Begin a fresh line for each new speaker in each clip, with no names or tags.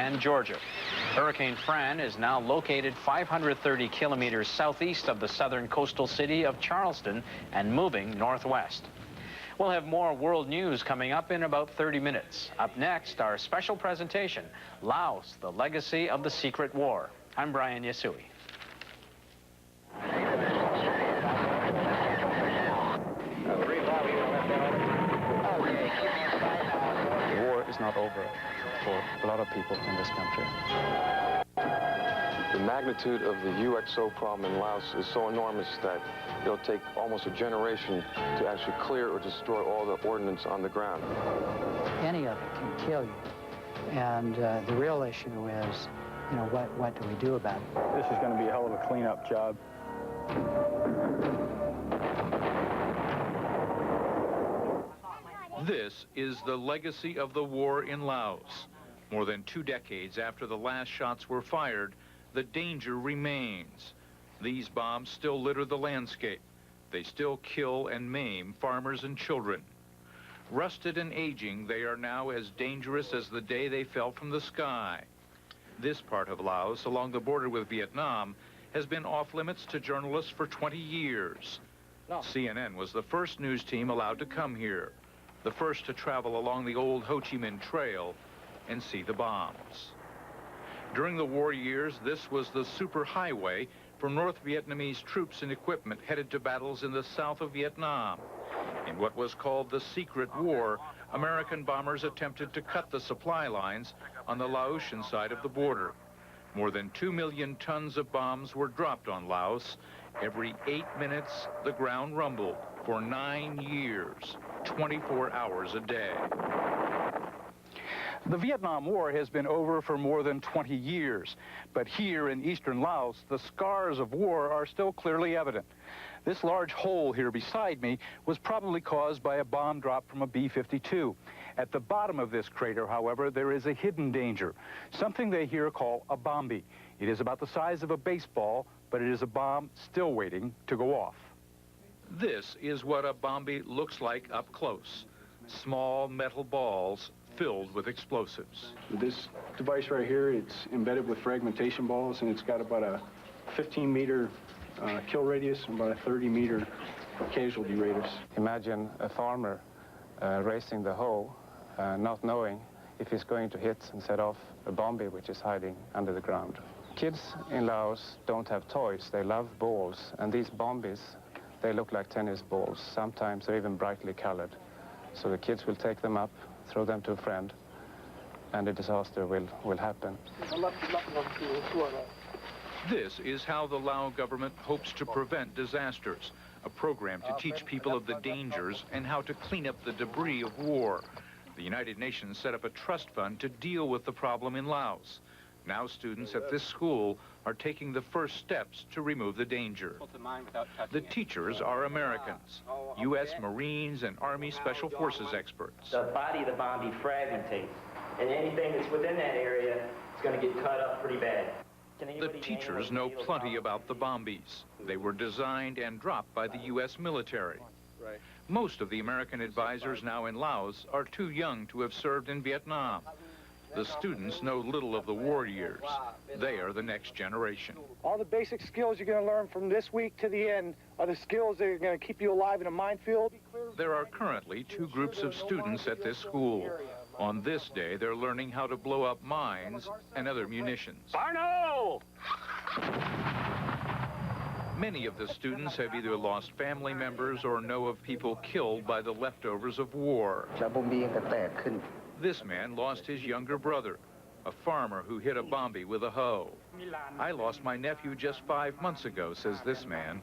and Georgia. Hurricane Fran is now located 530 kilometers southeast of the southern coastal city of Charleston and moving northwest. We'll have more world news coming up in about 30 minutes. Up next, our special presentation, Laos, the Legacy of the Secret War. I'm Brian Yasui.
The war is not over for a lot of people in this country.
The magnitude of the UXO problem in Laos is so enormous that it'll take almost a generation to actually clear or destroy all the ordnance on the ground.
Any of it can kill you. And the real issue is, you know, what do we do about it?
This is going to be a hell of a cleanup job.
This is the legacy of the war in Laos. More than 2 decades after the last shots were fired, the danger remains. These bombs still litter the landscape. They still kill and maim farmers and children. Rusted and aging, they are now as dangerous as the day they fell from the sky. This part of Laos, along the border with Vietnam, has been off limits to journalists for 20 years. CNN was the first news team allowed to come here, the first to travel along the old Ho Chi Minh Trail and see the bombs. During the war years, this was the superhighway for North Vietnamese troops and equipment headed to battles in the south of Vietnam. In what was called the Secret War, American bombers attempted to cut the supply lines on the Laotian side of the border. More than 2 million tons of bombs were dropped on Laos. Every 8 minutes, the ground rumbled for 9 years, 24 hours a day.
The Vietnam War has been over for more than 20 years, but here in eastern Laos, the scars of war are still clearly evident. This large hole here beside me was probably caused by a bomb drop from a B-52. At the bottom of this crater, however, there is a hidden danger, something they here call a bombie. It is about the size of a baseball, but it is a bomb still waiting to go off.
This is what a bombie looks like up close. Small metal balls filled with explosives.
This device right here, it's embedded with fragmentation balls, and it's got about a 15-meter kill radius and about a 30-meter casualty radius. Imagine a farmer racing the hoe, not knowing if he's going to hit and set off a bombie which is hiding under the ground. Kids in Laos don't have toys, they love balls, and these bombies, they look like tennis balls. Sometimes they're even brightly colored. So the kids will take them up, throw them to a friend, and a disaster will happen.
This is how the Lao government hopes to prevent disasters, a program to teach people of the dangers and how to clean up the debris of war. The United Nations set up a trust fund to deal with the problem in Laos. Now students at this school are taking the first steps to remove the danger. The teachers are Americans, U.S. Marines and Army Special Forces experts.
The body of the bombie fragmentates, and anything that's within that area is going to get cut up pretty bad.
The teachers know plenty about the bombies. They were designed and dropped by the U.S. military. Most of the American advisors now in Laos are too young to have served in Vietnam. The students know little of the war years. They are the next generation.
All the basic skills you're going to learn from this week to the end are the skills that are going to keep you alive in a minefield.
There are currently 2 groups of students at this school. On this day, they're learning how to blow up mines and other munitions.
Barno!
Many of the students have either lost family members or know of people killed by the leftovers of war. This man lost his younger brother, a farmer who hit a bombie with a hoe. I lost my nephew just 5 months ago, says this man.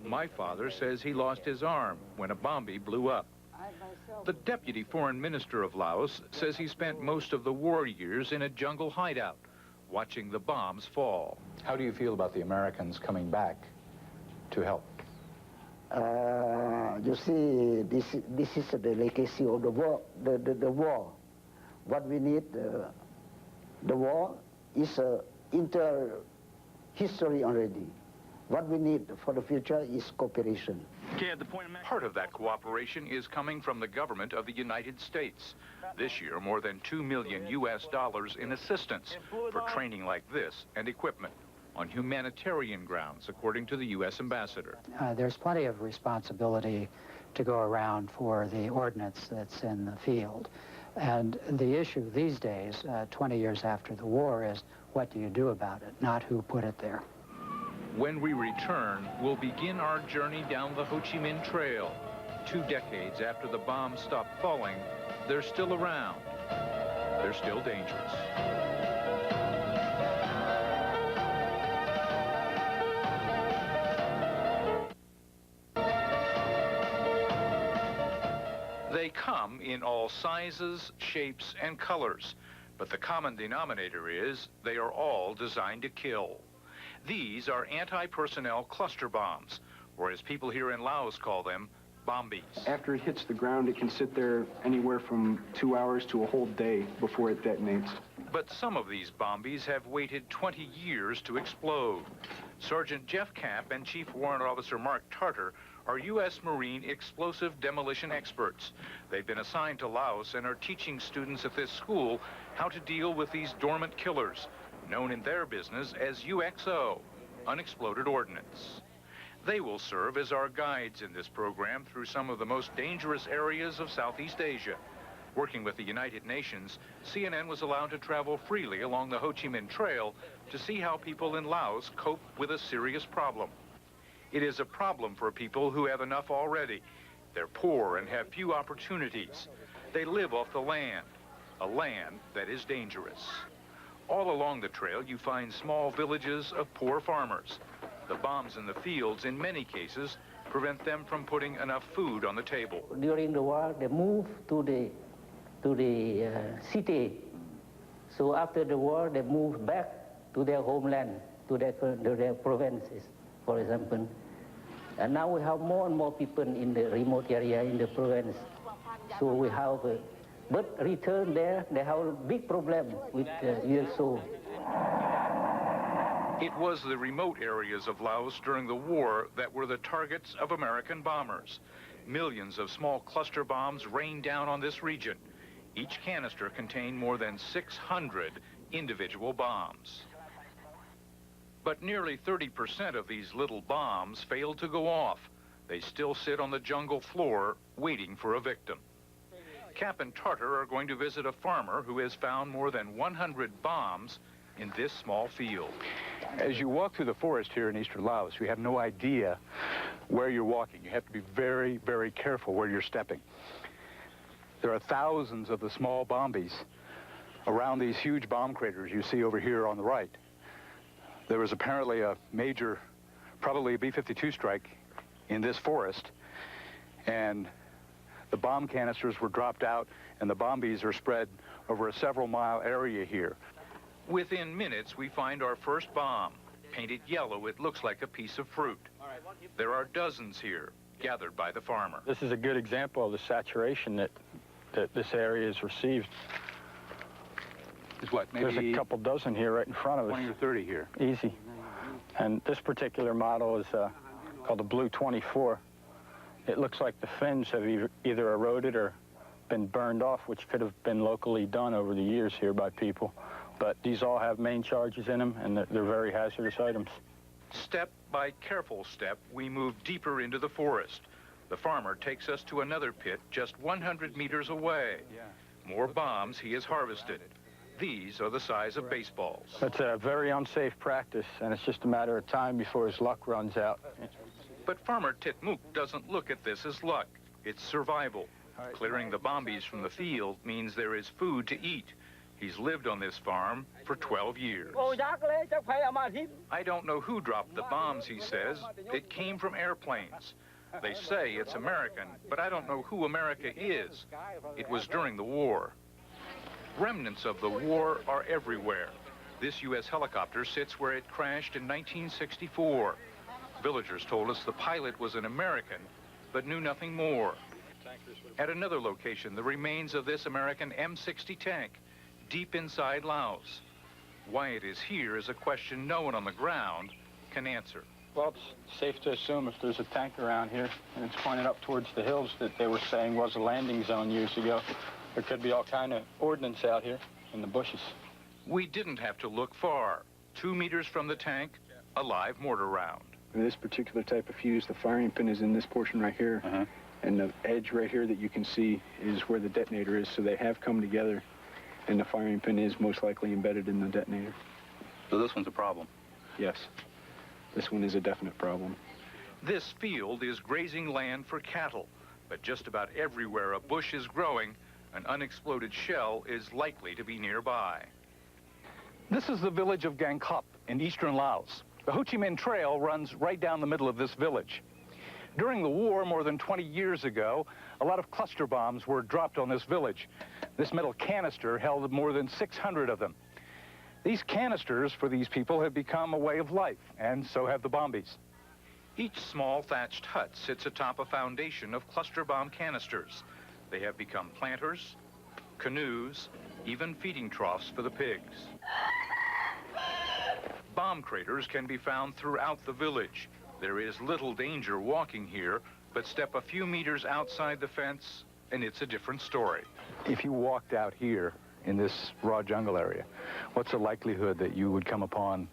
My father says he lost his arm when a bombie blew up. The deputy foreign minister of Laos says he spent most of the war years in a jungle hideout, watching the bombs fall.
How do you feel about the Americans coming back to help?
You see, this is the legacy of the war. The war. What we need, the war is inter history already. What we need for the future is cooperation.
Part of that cooperation is coming from the government of the United States. This year, more than $2 million in assistance for training like this and equipment on humanitarian grounds, according to the U.S. ambassador.
There's plenty of responsibility to go around for the ordnance that's in the field. And the issue these days, 20 years after the war, is what do you do about it, not who put it there.
When we return, we'll begin our journey down the Ho Chi Minh Trail. 2 decades after the bombs stopped falling, they're still around. They're still dangerous. They come in all sizes, shapes, and colors, but the common denominator is they are all designed to kill. These are anti-personnel cluster bombs, or as people here in Laos call them, bombies.
After it hits the ground, it can sit there anywhere from 2 hours to a whole day before it detonates.
But some of these bombies have waited 20 years to explode. Sergeant Jeff Camp and Chief Warrant Officer Mark Tarter are U.S. Marine explosive demolition experts. They've been assigned to Laos and are teaching students at this school how to deal with these dormant killers, known in their business as UXO, unexploded ordnance. They will serve as our guides in this program through some of the most dangerous areas of Southeast Asia. Working with the United Nations, CNN was allowed to travel freely along the Ho Chi Minh Trail to see how people in Laos cope with a serious problem. It is a problem for people who have enough already. They're poor and have few opportunities. They live off the land, a land that is dangerous. All along the trail, you find small villages of poor farmers. The bombs in the fields, in many cases, prevent them from putting enough food on the table.
During the war, they moved to the city. So after the war, they moved back to their homeland, to their provinces, for example. And now we have more and more people in the remote area in the province. So we have, but return there, they have a big problem with UXO.
It was the remote areas of Laos during the war that were the targets of American bombers. Millions of small cluster bombs rained down on this region. Each canister contained more than 600 individual bombs. But nearly 30% of these little bombs failed to go off. They still sit on the jungle floor waiting for a victim. Cap and Tarter are going to visit a farmer who has found more than 100 bombs in this small field.
As you walk through the forest here in eastern Laos, you have no idea where you're walking. You have to be very, very careful where you're stepping. There are thousands of the small bombies around these huge bomb craters you see over here on the right. There was apparently a major, probably a B-52 strike in this forest, and the bomb canisters were dropped out, and the bombies are spread over a several-mile area here.
Within minutes, we find our first bomb. Painted yellow, it looks like a piece of fruit. There are dozens here, gathered by the farmer.
This is a good example of the saturation that this area has received.
Is what, maybe
there's a couple dozen here right in front of us.
20 or 30 here.
Easy. And this particular model is called the Blue 24. It looks like the fins have either eroded or been burned off, which could have been locally done over the years here by people. But these all have main charges in them, and they're very hazardous items.
Step by careful step, we move deeper into the forest. The farmer takes us to another pit just 100 meters away. More bombs he has harvested. These are the size of baseballs.
It's a very unsafe practice, and it's just a matter of time before his luck runs out.
But Farmer Titmuk doesn't look at this as luck. It's survival. Clearing the bombies from the field means there is food to eat. He's lived on this farm for 12 years. I don't know who dropped the bombs, he says. It came from airplanes. They say it's American, but I don't know who America is. It was during the war. Remnants of the war are everywhere. This U.S. helicopter sits where it crashed in 1964. Villagers told us the pilot was an American, but knew nothing more. At another location, the remains of this American M60 tank, deep inside Laos. Why it is here is a question no one on the ground can answer.
Well, it's safe to assume if there's a tank around here and it's pointed up towards the hills that they were saying was a landing zone years ago, there could be all kind of ordnance out here in the bushes.
We didn't have to look far. 2 meters from the tank, a live mortar round.
In this particular type of fuse, the firing pin is in this portion right here, and the edge right here that you can see is where the detonator is, so they have come together, and the firing pin is most likely embedded in the detonator.
So this one's a problem?
Yes. This one is a definite problem.
This field is grazing land for cattle, but just about everywhere a bush is growing, an unexploded shell is likely to be nearby.
This is the village of Gangkop in eastern Laos. The Ho Chi Minh Trail runs right down the middle of this village. During the war, more than 20 years ago, a lot of cluster bombs were dropped on this village. This metal canister held more than 600 of them. These canisters for these people have become a way of life, and so have the bombies.
Each small thatched hut sits atop a foundation of cluster bomb canisters. They have become planters, canoes, even feeding troughs for the pigs. Bomb craters can be found throughout the village. There is little danger walking here, but step a few meters outside the fence, and it's a different story.
If you walked out here in this raw jungle area, what's the likelihood that you would come upon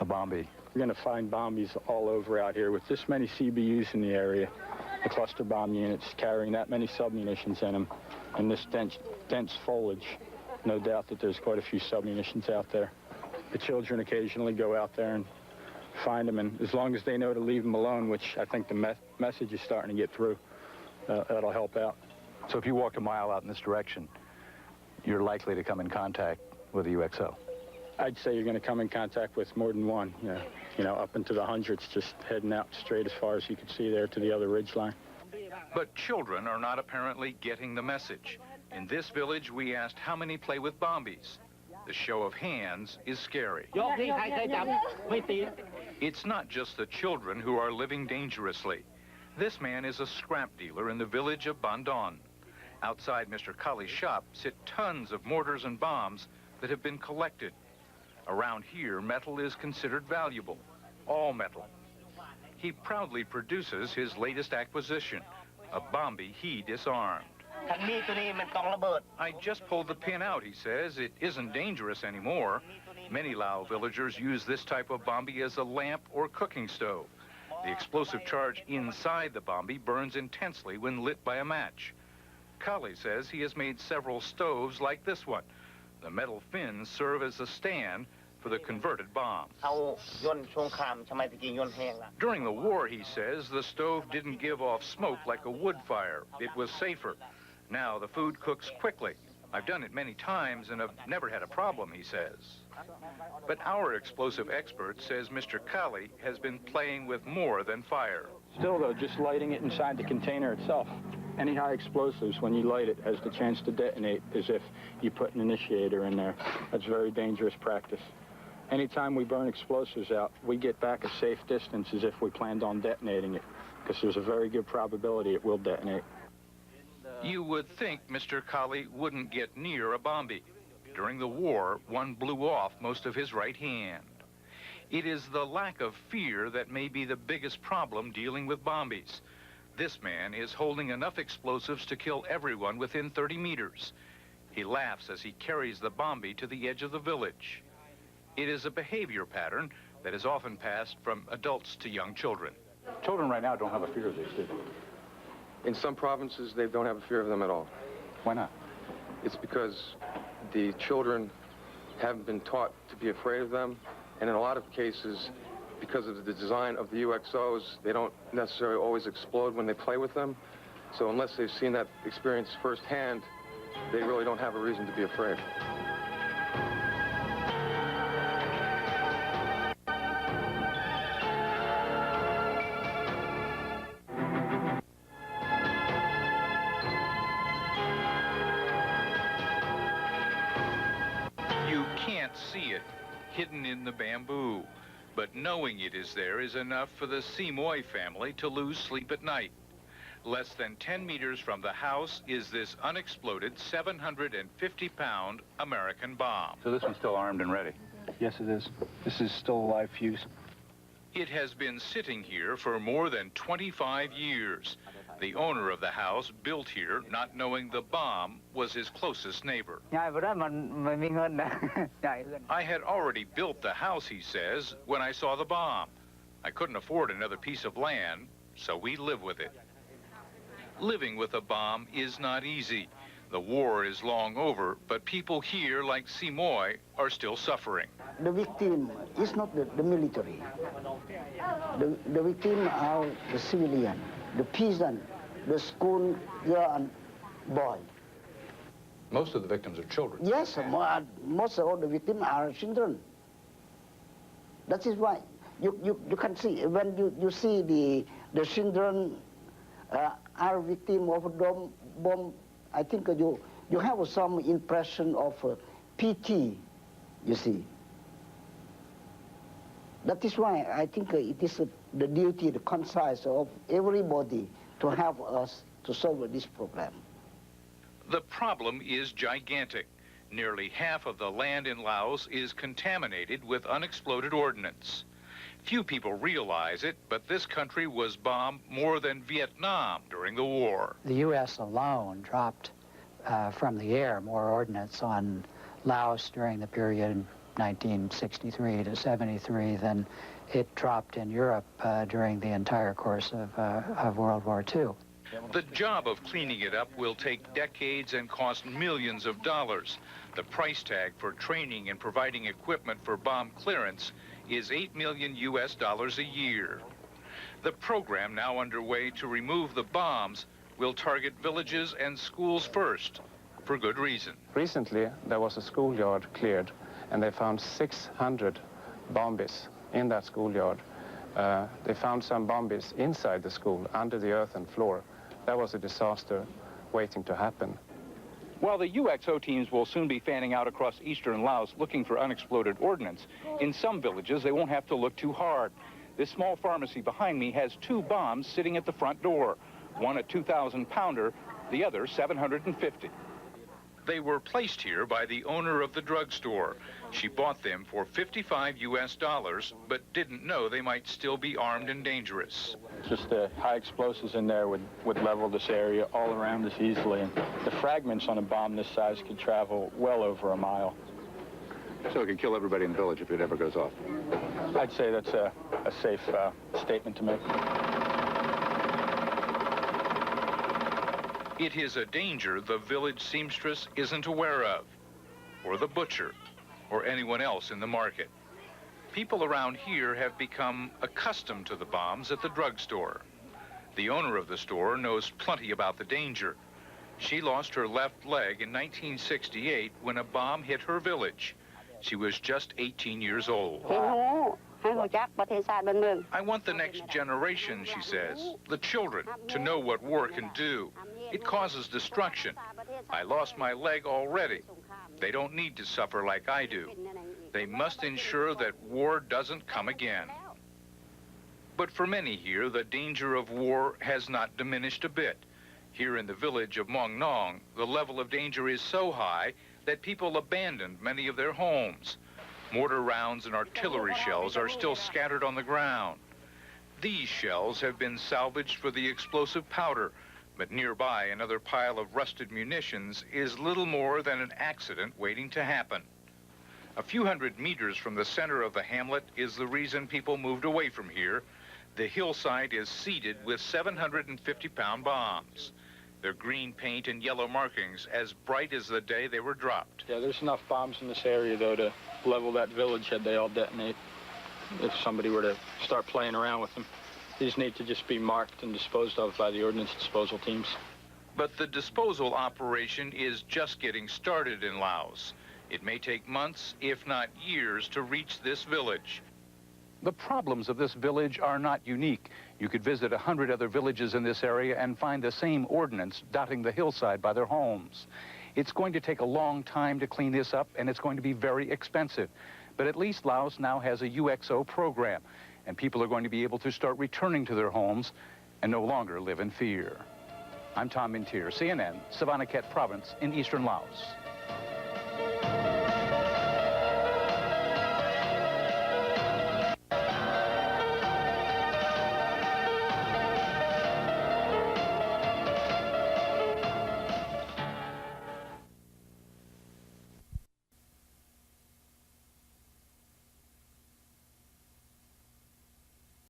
a bombie?
You're going to find bombies all over out here with this many CBUs in the area, the cluster bomb units carrying that many submunitions in them, and this dense foliage. No doubt that there's quite a few submunitions out there. The children occasionally go out there and find them, and as long as they know to leave them alone, which I think the message is starting to get through, that'll help out.
So if you walk a mile out in this direction, you're likely to come in contact with a UXO?
I'd say you're going to come in contact with more than one, you know, up into the hundreds, just heading out straight as far as you can see there to the other ridge line.
But children are not apparently getting the message. In this village, we asked how many play with bombies. The show of hands is scary. It's not just the children who are living dangerously. This man is a scrap dealer in the village of Bandon. Outside Mr. Kali's shop sit tons of mortars and bombs that have been collected. Around here, metal is considered valuable, all metal. He proudly produces his latest acquisition, a bombie he disarmed. I just pulled the pin out, he says. It isn't dangerous anymore. Many Lao villagers use this type of bombie as a lamp or cooking stove. The explosive charge inside the bombie burns intensely when lit by a match. Kali says he has made several stoves like this one. The metal fins serve as a stand for the converted bomb. During the war, he says, the stove didn't give off smoke like a wood fire. It was safer. Now the food cooks quickly. I've done it many times and have never had a problem, he says. But our explosive expert says Mr. Kali has been playing with more than fire.
Still, though, just lighting it inside the container itself. Any high explosives, when you light it, has the chance to detonate as if you put an initiator in there. That's very dangerous practice. Anytime we burn explosives out, we get back a safe distance as if we planned on detonating it, because there's a very good probability it will detonate.
You would think Mr. Kali wouldn't get near a bombie. During the war, one blew off most of his right hand. It is the lack of fear that may be the biggest problem dealing with bombies. This man is holding enough explosives to kill everyone within 30 meters. He laughs as he carries the bombie to the edge of the village. It is a behavior pattern that is often passed from adults to young children.
Children right now don't have a fear of these, do they?
In some provinces, they don't have a fear of them at all.
Why not?
It's because the children haven't been taught to be afraid of them, and in a lot of cases, because of the design of the UXOs, they don't necessarily always explode when they play with them. So unless they've seen that experience firsthand, they really don't have a reason to be afraid.
You can't see it, hidden in the bamboo. But knowing it is there is enough for the Simoy family to lose sleep at night. Less than 10 meters from the house is this unexploded 750-pound American bomb.
So this one's still armed and ready?
Yes, it is. This is still a live fuse.
It has been sitting here for more than 25 years. The owner of the house built here not knowing the bomb was his closest neighbor. I had already built the house, he says, when I saw the bomb. I couldn't afford another piece of land, so we live with it. Living with a bomb is not easy. The war is long over, but people here, like Simoy, are still suffering.
The victim is not the military. The victim are the civilian, the peasant, the school girl and boy.
Most of the victims are children.
Yes, most of the victims are children. That is why you can see, when you see the children are victim of a bomb, I think you have some impression of pity, you see. That is why I think it is the duty, the conscience of everybody to help us to solve this problem.
The problem is gigantic. Nearly half of the land in Laos is contaminated with unexploded ordnance. Few people realize it, but this country was bombed more than Vietnam during the war.
The U.S. alone dropped from the air more ordnance on Laos during the period 1963 to 73 than it dropped in Europe during the entire course of World War II.
The job of cleaning it up will take decades and cost millions of dollars. The price tag for training and providing equipment for bomb clearance is $8 million a year. The program now underway to remove the bombs will target villages and schools first, for good reason.
Recently, there was a schoolyard cleared, and they found 600 bombies in that schoolyard. They found some bombies inside the school, under the earthen floor. That was a disaster waiting to happen.
While the UXO teams will soon be fanning out across eastern Laos looking for unexploded ordnance, in some villages they won't have to look too hard. This small pharmacy behind me has 2 bombs sitting at the front door. One a 2,000-pounder, the other 750.
They were placed here by the owner of the drugstore. She bought them for $55, but didn't know they might still be armed and dangerous.
Just the high explosives in there would level this area all around us easily. And the fragments on a bomb this size could travel well over a mile.
So it could kill everybody in the village if it ever goes off.
I'd say that's a safe statement to make.
It is a danger the village seamstress isn't aware of, or the butcher, or anyone else in the market. People around here have become accustomed to the bombs at the drugstore. The owner of the store knows plenty about the danger. She lost her left leg in 1968 when a bomb hit her village. She was just 18 years old. I want the next generation, she says, the children, to know what war can do. It causes destruction. I lost my leg already. They don't need to suffer like I do. They must ensure that war doesn't come again. But for many here, the danger of war has not diminished a bit. Here in the village of Mong Nong, the level of danger is so high that people abandoned many of their homes. Mortar rounds and artillery shells are still scattered on the ground. These shells have been salvaged for the explosive powder, but nearby another pile of rusted munitions is little more than an accident waiting to happen. A few hundred meters from the center of the hamlet is the reason people moved away from here. The hillside is seeded with 750-pound bombs. Their green paint and yellow markings as bright as the day they were dropped.
Yeah, there's enough bombs in this area, though, to level that village had they all detonate. If somebody were to start playing around with them. These need to just be marked and disposed of by the ordnance disposal teams.
But the disposal operation is just getting started in Laos. It may take months, if not years, to reach this village.
The problems of this village are not unique. You could visit 100 other villages in this area and find the same ordnance dotting the hillside by their homes. It's going to take a long time to clean this up, and it's going to be very expensive. But at least Laos now has a UXO program, and people are going to be able to start returning to their homes and no longer live in fear. I'm Tom Mintier, CNN, Savannakhet Province in eastern Laos.